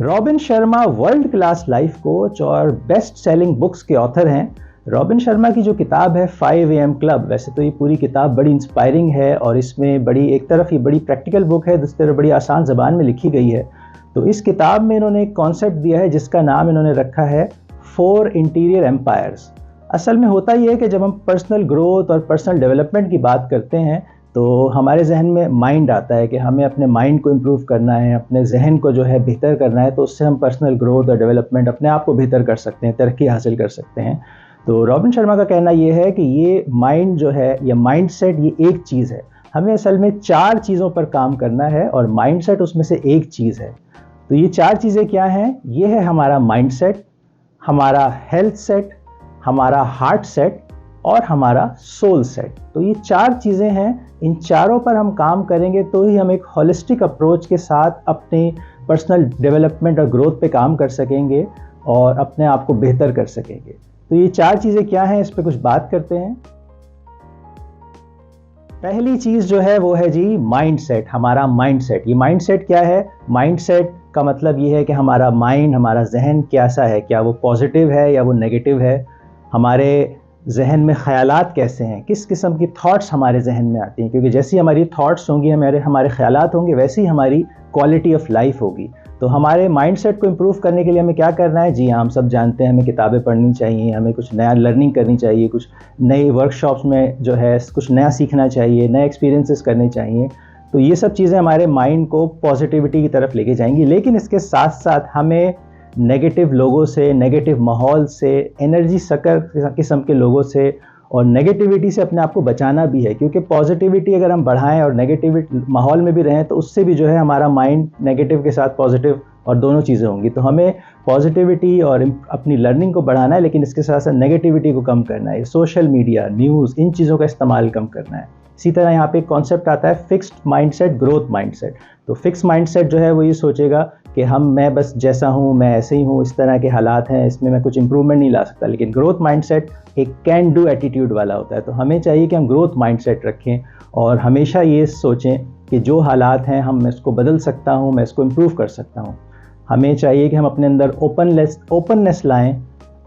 Robin Sharma world class life coach और best selling books के author हैं। रॉबिन शर्मा की जो किताब है 5 AM क्लब, वैसे तो ये पूरी किताब बड़ी इंस्पायरिंग है और इसमें बड़ी एक तरफ ये बड़ी प्रैक्टिकल बुक है, दूसरी तरफ बड़ी आसान ज़बान में लिखी गई है। तो इस किताब में इन्होंने एक कॉन्सेप्ट दिया है जिसका नाम इन्होंने रखा है 4 इंटीरियर एम्पायर्स। असल में होता ये है कि जब हम पर्सनल ग्रोथ और पर्सनल डेवलपमेंट की बात करते हैं तो हमारे जहन में माइंड आता है कि हमें अपने माइंड को इम्प्रूव करना है, अपने जहन को जो है बेहतर करना है, तो उससे हम पर्सनल ग्रोथ और डेवलपमेंट अपने आप को बेहतर कर सकते हैं, तरक्की हासिल कर सकते हैं। तो रॉबिन शर्मा का कहना ये है कि ये माइंड जो है या माइंड सेट ये एक चीज़ है, हमें असल में 4 चीज़ों पर काम करना है और माइंड सेट उसमें से एक चीज़ है। तो ये 4 चीज़ें क्या हैं? ये है हमारा माइंड सेट, हमारा हेल्थ सेट, हमारा हार्ट सेट और हमारा सोल सेट। तो ये 4 चीज़ें हैं, इन चारों पर हम काम करेंगे तो ही हम एक होलिस्टिक अप्रोच के साथ अपने पर्सनल डेवलपमेंट और ग्रोथ पे काम कर सकेंगे और अपने आप को बेहतर कर सकेंगे। तो ये 4 चीज़ें क्या हैं, इस पे कुछ बात करते हैं। पहली चीज़ जो है वो है जी माइंड सेट, हमारा माइंड सेट। ये माइंड सेट क्या है? माइंड सेट का मतलब ये है कि हमारा माइंड, हमारा जहन कैसा है, क्या वो पॉजिटिव है या वो नेगेटिव है, हमारे जहन में ख़यालात कैसे हैं, किस किस्म की थॉट्स हमारे जहन में आती हैं, क्योंकि जैसी हमारी थॉट्स होंगी, हमारे ख़यालात होंगे, वैसी ही हमारी क्वालिटी ऑफ लाइफ होगी। तो हमारे माइंडसेट को इम्प्रूव करने के लिए हमें क्या करना है? जी हाँ, हम सब जानते हैं, हमें किताबें पढ़नी चाहिए, हमें कुछ नया लर्निंग करनी चाहिए, कुछ नई वर्कशॉप्स में जो है कुछ नया सीखना चाहिए, नए एक्सपीरियंसेस करने चाहिए। तो ये सब चीज़ें हमारे माइंड को पॉजिटिविटी की तरफ लेके जाएंगी। लेकिन इसके साथ साथ हमें नेगेटिव लोगों से, नेगेटिव माहौल से, एनर्जी सकर किस्म के लोगों से और नेगेटिविटी से अपने आप को बचाना भी है, क्योंकि पॉजिटिविटी अगर हम बढ़ाएं और नेगेटिविटी माहौल में भी रहें तो उससे भी जो है हमारा माइंड नेगेटिव के साथ पॉजिटिव और दोनों चीज़ें होंगी। तो हमें पॉजिटिविटी और अपनी लर्निंग को बढ़ाना है, लेकिन इसके साथ साथ नेगेटिविटी को कम करना है। सोशल मीडिया, न्यूज़, इन चीज़ों का इस्तेमाल कम करना है। इसी तरह यहाँ पे एक कॉन्सेप्ट आता है फिक्स्ड माइंडसेट, ग्रोथ माइंडसेट। तो फिक्स माइंडसेट जो है वो ये सोचेगा कि मैं बस जैसा हूँ, मैं ऐसे ही हूँ, इस तरह के हालात हैं, इसमें मैं कुछ इंप्रूवमेंट नहीं ला सकता। लेकिन ग्रोथ माइंडसेट एक कैन डू एटीट्यूड वाला होता है। तो हमें चाहिए कि हम ग्रोथ माइंडसेट रखें और हमेशा ये सोचें कि जो हालात हैं मैं इसको बदल सकता हूँ, मैं इसको इम्प्रूव कर सकता हूँ। हमें चाहिए कि हम अपने अंदर ओपननेस लाएँ,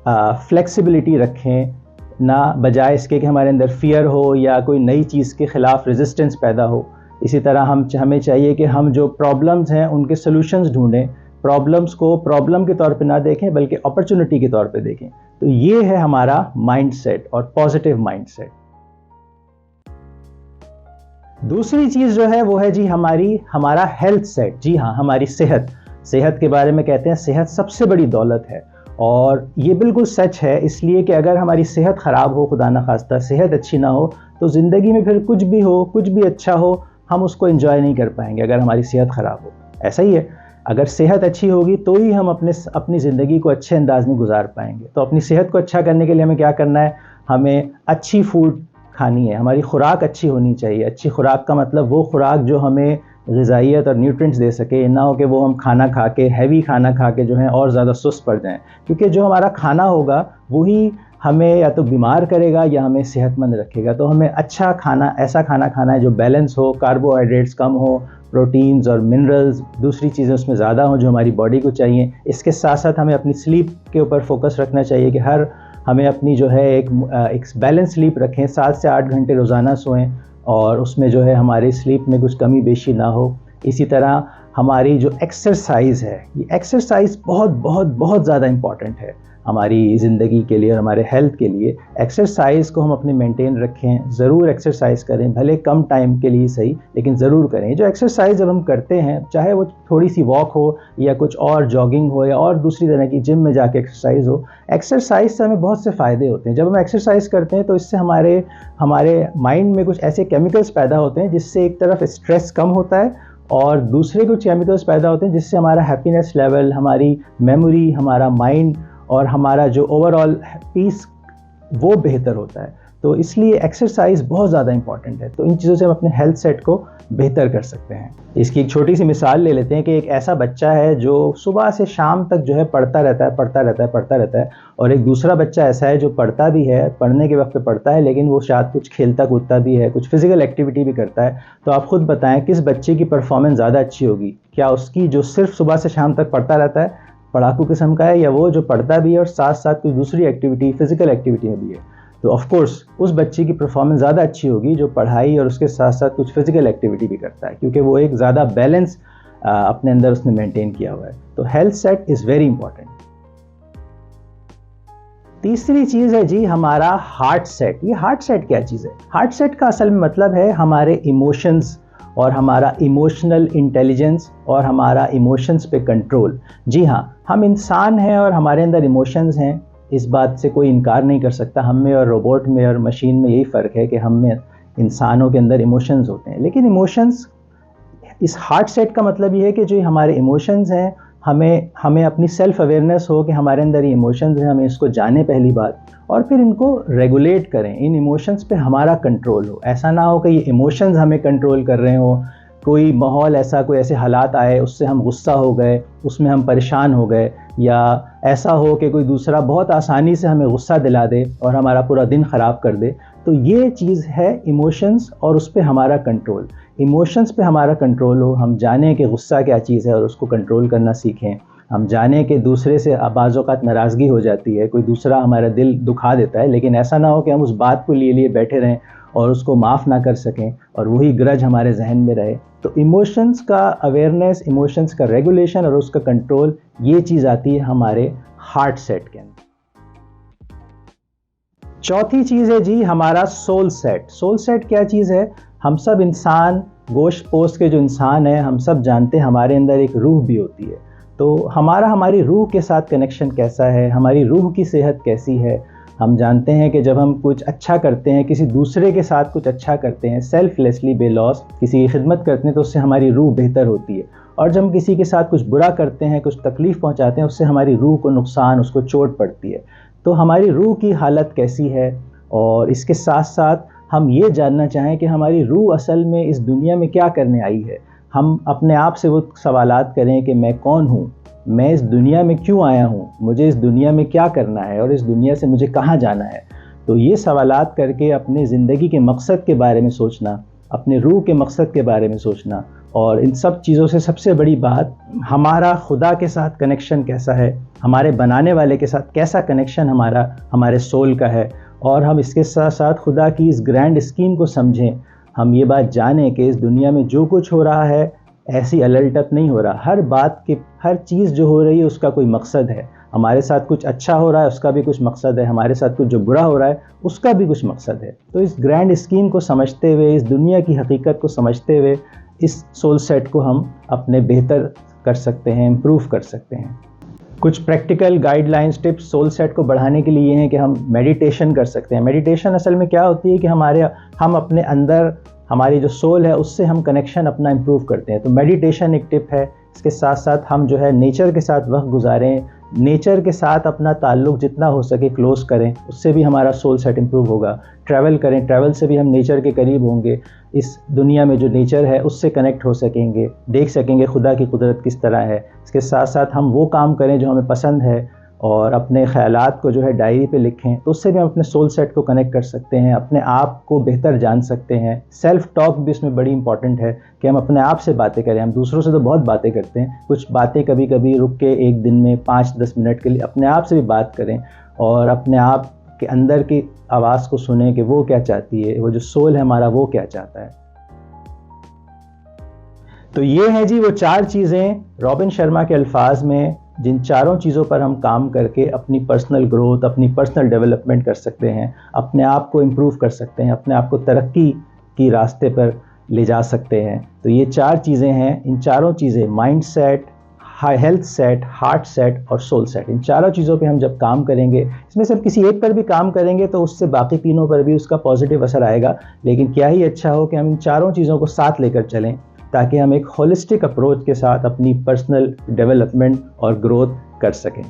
फ्लेक्सिबिलिटी रखें, ना बजाय इसके कि हमारे अंदर फियर हो या कोई नई चीज़ के ख़िलाफ़ रेजिस्टेंस पैदा हो। इसी तरह हमें चाहिए कि हम जो प्रॉब्लम्स हैं उनके सॉल्यूशंस ढूंढें, प्रॉब्लम्स को प्रॉब्लम के तौर पे ना देखें बल्कि अपॉर्चुनिटी के तौर पे देखें। तो ये है हमारा माइंडसेट और पॉजिटिव माइंडसेट। दूसरी चीज़ जो है वो है जी हमारा हेल्थ सेट। जी हाँ, हमारी सेहत के बारे में कहते हैं सेहत सबसे बड़ी दौलत है, और ये बिल्कुल सच है। इसलिए कि अगर हमारी सेहत ख़राब हो, खुदा न खास्ता सेहत अच्छी ना हो, तो ज़िंदगी में फिर कुछ भी हो, कुछ भी अच्छा हो, हम उसको एंजॉय नहीं कर पाएंगे अगर हमारी सेहत ख़राब हो। ऐसा ही है, अगर सेहत अच्छी होगी तो ही हम अपनी ज़िंदगी को अच्छे अंदाज में गुजार पाएंगे। तो अपनी सेहत को अच्छा करने के लिए हमें क्या करना है? हमें अच्छी फूड खानी है, हमारी खुराक अच्छी होनी चाहिए। अच्छी खुराक का मतलब वो खुराक जो हमें ग़िज़ाइयत और न्यूट्रिएंट्स दे सके, ना हो कि वो हम खाना खा के, हैवी खाना खा के जो है और ज़्यादा सुस्त पड़ जाएं। क्योंकि जो हमारा खाना होगा वही हमें या तो बीमार करेगा या हमें सेहतमंद रखेगा। तो हमें अच्छा खाना, ऐसा खाना खाना है जो बैलेंस हो, कार्बोहाइड्रेट्स कम हो, प्रोटीन्स और मिनरल्स, दूसरी चीज़ें उसमें ज़्यादा हो जो हमारी बॉडी को चाहिए। इसके साथ साथ हमें अपनी स्लीप के ऊपर फोकस रखना चाहिए कि हमें अपनी जो है एक बैलेंस स्लीप रखें, 7 से 8 घंटे रोज़ाना सोएं और उसमें जो है हमारी स्लीप में कुछ कमी बेशी ना हो। इसी तरह हमारी जो एक्सरसाइज़ है, ये एक्सरसाइज बहुत बहुत बहुत ज़्यादा इम्पॉर्टेंट है हमारी ज़िंदगी के लिए और हमारे हेल्थ के लिए। एक्सरसाइज को हम अपने मेंटेन रखें, ज़रूर एक्सरसाइज करें, भले कम टाइम के लिए सही, लेकिन ज़रूर करें। जो एक्सरसाइज जब हम करते हैं, चाहे वो थोड़ी सी वॉक हो या कुछ और जॉगिंग हो या और दूसरी तरह की जिम में जाके एक्सरसाइज हो, एक्सरसाइज से हमें बहुत से फ़ायदे होते हैं। जब हम एक्सरसाइज करते हैं तो इससे हमारे माइंड में कुछ ऐसे केमिकल्स पैदा होते हैं जिससे एक तरफ स्ट्रेस कम होता है और दूसरे कुछ केमिकल्स पैदा होते हैं जिससे हमारा हैप्पीनेस लेवल, हमारी मेमोरी, हमारा माइंड और हमारा जो ओवरऑल पीस वो बेहतर होता है। तो इसलिए एक्सरसाइज बहुत ज़्यादा इंपॉर्टेंट है। तो इन चीज़ों से हम अपने हेल्थ सेट को बेहतर कर सकते हैं। इसकी एक छोटी सी मिसाल ले लेते हैं कि एक ऐसा बच्चा है जो सुबह से शाम तक जो है पढ़ता रहता है, और एक दूसरा बच्चा ऐसा है जो पढ़ता भी है, पढ़ने के वक्त पे पढ़ता है, लेकिन वो शायद कुछ खेलता कूदता भी है, कुछ फिजिकल एक्टिविटी भी करता है। तो आप खुद बताएं किस बच्चे की परफॉर्मेंस ज़्यादा अच्छी होगी? क्या उसकी जो सिर्फ सुबह से शाम तक पढ़ता रहता है, पढ़ाकू किस्म का है, या वो जो पढ़ता भी है और साथ साथ कुछ दूसरी एक्टिविटी, फिजिकल एक्टिविटी में भी है? तो ऑफ कोर्स उस बच्चे की परफॉर्मेंस ज़्यादा अच्छी होगी जो पढ़ाई और उसके साथ साथ कुछ फिजिकल एक्टिविटी भी करता है, क्योंकि वो एक ज़्यादा बैलेंस अपने अंदर उसने मेंटेन किया हुआ है। तो health set is very important. तीसरी चीज़ है जी हमारा हार्ट सेट। ये हार्ट सेट क्या चीज़ है? हार्ट सेट का असल में मतलब है हमारे इमोशंस और हमारा इमोशनल इंटेलिजेंस और हमारा इमोशंस पे कंट्रोल। जी हाँ, हम इंसान हैं और हमारे अंदर इमोशंस हैं, इस बात से कोई इनकार नहीं कर सकता। हम में और रोबोट में और मशीन में यही फ़र्क है कि हम में इंसानों के अंदर इमोशंस होते हैं, लेकिन इमोशंस, इस हार्ट सेट का मतलब ये है कि जो हमारे इमोशंस हैं, हमें अपनी सेल्फ अवेयरनेस हो कि हमारे अंदर ये इमोशंस हैं, हमें इसको जाने पहली बात, और फिर इनको रेगुलेट करें। इन इमोशंस पे हमारा कंट्रोल हो। ऐसा ना हो कि ये इमोशंस हमें कंट्रोल कर रहे हो, कोई माहौल ऐसा, कोई ऐसे हालात आए उससे हम गुस्सा हो गए, उसमें हम परेशान हो गए, या ऐसा हो कि कोई दूसरा बहुत आसानी से हमें गुस्सा दिला दे और हमारा पूरा दिन ख़राब कर दे। तो ये चीज़ है इमोशंस और उस पे हमारा कंट्रोल। इमोशंस पे हमारा कंट्रोल हो, हम जाने कि गुस्सा क्या चीज़ है और उसको कंट्रोल करना सीखें। हम जाने कि दूसरे से बाज़ औक़ात नाराज़गी हो जाती है, कोई दूसरा हमारा दिल दुखा देता है, लेकिन ऐसा ना हो कि हम उस बात को लिए बैठे रहें और उसको माफ़ ना कर सकें और वही ग्रज हमारे जहन में रहे। तो इमोशंस का अवेयरनेस, इमोशंस का रेगुलेशन और उसका कंट्रोल, ये चीज़ आती है हमारे हार्ट सेट के अंदर। चौथी चीज़ है जी हमारा सोल सेट। सोल सेट क्या चीज़ है? हम सब इंसान, गोश्त पोस्ट के जो इंसान हैं, हम सब जानते हैं हमारे अंदर एक रूह भी होती है। तो हमारी रूह के साथ कनेक्शन कैसा है, हमारी रूह की सेहत कैसी है? हम जानते हैं कि जब हम कुछ अच्छा करते हैं, किसी दूसरे के साथ कुछ अच्छा करते हैं, सेल्फलेसली, बेलॉस किसी की खिदमत करते हैं, तो उससे हमारी रूह बेहतर होती है। और जब हम किसी के साथ कुछ बुरा करते हैं, कुछ तकलीफ़ पहुंचाते हैं, उससे हमारी रूह को नुकसान, उसको चोट पड़ती है। तो हमारी रूह की हालत कैसी है? और इसके साथ साथ हम ये जानना चाहें कि हमारी रूह असल में इस दुनिया में क्या करने आई है। हम अपने आप से वो सवालात करें कि मैं कौन हूँ, मैं इस दुनिया में क्यों आया हूँ, मुझे इस दुनिया में क्या करना है और इस दुनिया से मुझे कहाँ जाना है। तो ये सवालात करके अपने ज़िंदगी के मकसद के बारे में सोचना, अपने रूह के मकसद के बारे में सोचना, और इन सब चीज़ों से सबसे बड़ी बात, हमारा खुदा के साथ कनेक्शन कैसा है, हमारे बनाने वाले के साथ कैसा कनेक्शन हमारे सोल का है, और हम इसके साथ साथ खुदा की इस ग्रैंड स्कीम को समझें। हम ये बात जानें कि इस दुनिया में जो कुछ हो रहा है ऐसी अलटअप नहीं हो रहा। हर चीज़ जो हो रही है उसका कोई मकसद है। हमारे साथ कुछ अच्छा हो रहा है उसका भी कुछ मकसद है, हमारे साथ कुछ जो बुरा हो रहा है उसका भी कुछ मकसद है। तो इस ग्रैंड स्कीम को समझते हुए, इस दुनिया की हकीकत को समझते हुए, इस सोल सेट को हम अपने बेहतर कर सकते हैं, इम्प्रूव कर सकते हैं। कुछ प्रैक्टिकल गाइडलाइंस, टिप्स सोल सेट को बढ़ाने के लिए हैं कि हम मेडिटेशन कर सकते हैं। मेडिटेशन असल में क्या होती है कि हम अपने अंदर, हमारी जो सोल है उससे हम कनेक्शन अपना इम्प्रूव करते हैं। तो मेडिटेशन एक टिप है। इसके साथ साथ हम जो है नेचर के साथ वक्त गुजारें, नेचर के साथ अपना ताल्लुक़ जितना हो सके क्लोज करें, उससे भी हमारा सोल सेट इम्प्रूव होगा। ट्रैवल करें, ट्रैवल से भी हम नेचर के करीब होंगे, इस दुनिया में जो नेचर है उससे कनेक्ट हो सकेंगे, देख सकेंगे खुदा की कुदरत किस तरह है। इसके साथ साथ हम वो काम करें जो हमें पसंद है और अपने ख़यालात को जो है डायरी पे लिखें, तो उससे भी हम अपने सोल सेट को कनेक्ट कर सकते हैं, अपने आप को बेहतर जान सकते हैं। सेल्फ टॉक भी इसमें बड़ी इंपॉर्टेंट है कि हम अपने आप से बातें करें। हम दूसरों से तो बहुत बातें करते हैं, कुछ बातें कभी कभी रुक के एक दिन में 5-10 मिनट के लिए अपने आप से भी बात करें और अपने आप के अंदर की आवाज़ को सुनें कि वो क्या चाहती है, वो जो सोल है हमारा वो क्या चाहता है। तो ये है जी वो 4 चीज़ें रॉबिन शर्मा के अल्फाज में, जिन चारों चीज़ों पर हम काम करके अपनी पर्सनल ग्रोथ, अपनी पर्सनल डेवलपमेंट कर सकते हैं, अपने आप को इम्प्रूव कर सकते हैं, अपने आप को तरक्की की रास्ते पर ले जा सकते हैं। तो ये 4 चीज़ें हैं। इन चारों चीज़ें, mind set, health set, heart set और सोल सेट, इन चारों चीज़ों पे हम जब काम करेंगे, इसमें से किसी एक पर भी काम करेंगे तो उससे बाकी तीनों पर भी उसका पॉजिटिव असर आएगा। लेकिन क्या ही अच्छा हो कि हम इन चारों चीज़ों को साथ लेकर चलें, ताकि हम एक होलिस्टिक अप्रोच के साथ अपनी पर्सनल डेवलपमेंट और ग्रोथ कर सकें।